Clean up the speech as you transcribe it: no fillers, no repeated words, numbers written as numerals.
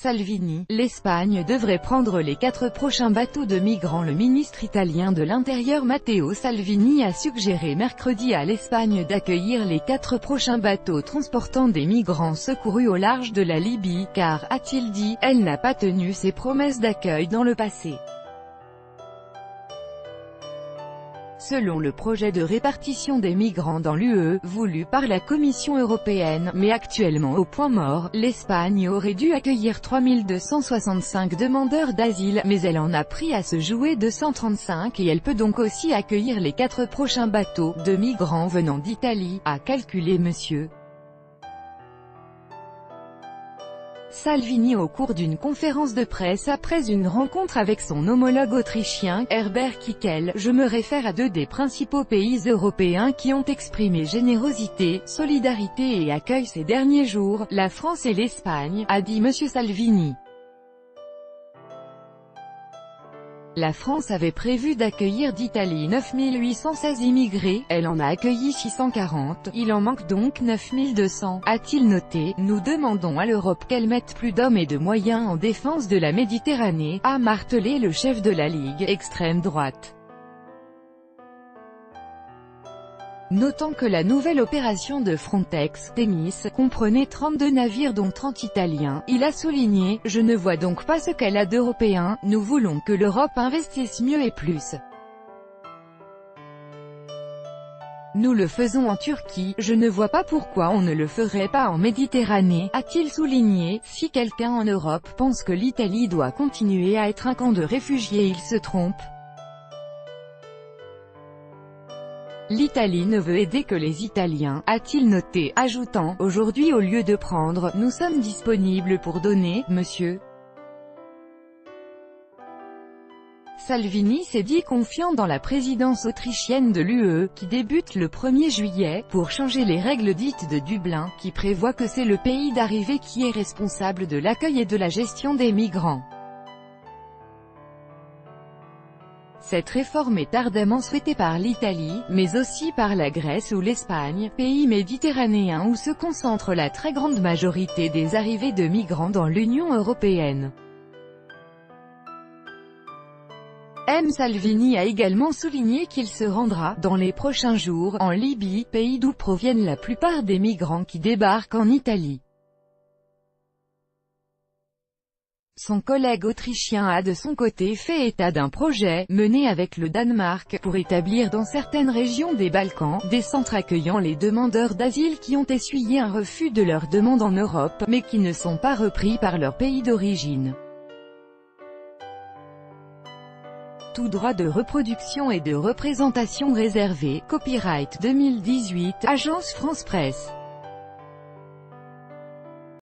Salvini, l'Espagne devrait prendre les 4 prochains bateaux de migrants. Le ministre italien de l'Intérieur Matteo Salvini a suggéré mercredi à l'Espagne d'accueillir les 4 prochains bateaux transportant des migrants secourus au large de la Libye, car, a-t-il dit, elle n'a pas tenu ses promesses d'accueil dans le passé. Selon le projet de répartition des migrants dans l'UE, voulu par la Commission européenne, mais actuellement au point mort, l'Espagne aurait dû accueillir 3265 demandeurs d'asile, mais elle en a pris à se jouer 235 et elle peut donc aussi accueillir les 4 prochains bateaux de migrants venant d'Italie, a calculé M. Salvini au cours d'une conférence de presse après une rencontre avec son homologue autrichien, Herbert Kickl. Je me réfère à 2 des principaux pays européens qui ont exprimé générosité, solidarité et accueil ces derniers jours, la France et l'Espagne, a dit M. Salvini. La France avait prévu d'accueillir d'Italie 9816 immigrés, elle en a accueilli 640, il en manque donc 9200, a-t-il noté. Nous demandons à l'Europe qu'elle mette plus d'hommes et de moyens en défense de la Méditerranée, a martelé le chef de la Ligue, extrême droite. Notant que la nouvelle opération de Frontex, Thémis, comprenait 32 navires dont 30 italiens, il a souligné « Je ne vois donc pas ce qu'elle a d'européen, nous voulons que l'Europe investisse mieux et plus. Nous le faisons en Turquie, je ne vois pas pourquoi on ne le ferait pas en Méditerranée », a-t-il souligné. Si quelqu'un en Europe pense que l'Italie doit continuer à être un camp de réfugiés, il se trompe. L'Italie ne veut aider que les Italiens, a-t-il noté, ajoutant, aujourd'hui au lieu de prendre, nous sommes disponibles pour donner, monsieur. Salvini s'est dit confiant dans la présidence autrichienne de l'UE, qui débute le 1er juillet, pour changer les règles dites de Dublin, qui prévoit que c'est le pays d'arrivée qui est responsable de l'accueil et de la gestion des migrants. Cette réforme est ardemment souhaitée par l'Italie, mais aussi par la Grèce ou l'Espagne, pays méditerranéens où se concentre la très grande majorité des arrivées de migrants dans l'Union européenne. M. Salvini a également souligné qu'il se rendra, dans les prochains jours, en Libye, pays d'où proviennent la plupart des migrants qui débarquent en Italie. Son collègue autrichien a de son côté fait état d'un projet, mené avec le Danemark, pour établir dans certaines régions des Balkans, des centres accueillant les demandeurs d'asile qui ont essuyé un refus de leur demande en Europe, mais qui ne sont pas repris par leur pays d'origine. Tout droit de reproduction et de représentation réservé, copyright 2018, Agence France Presse.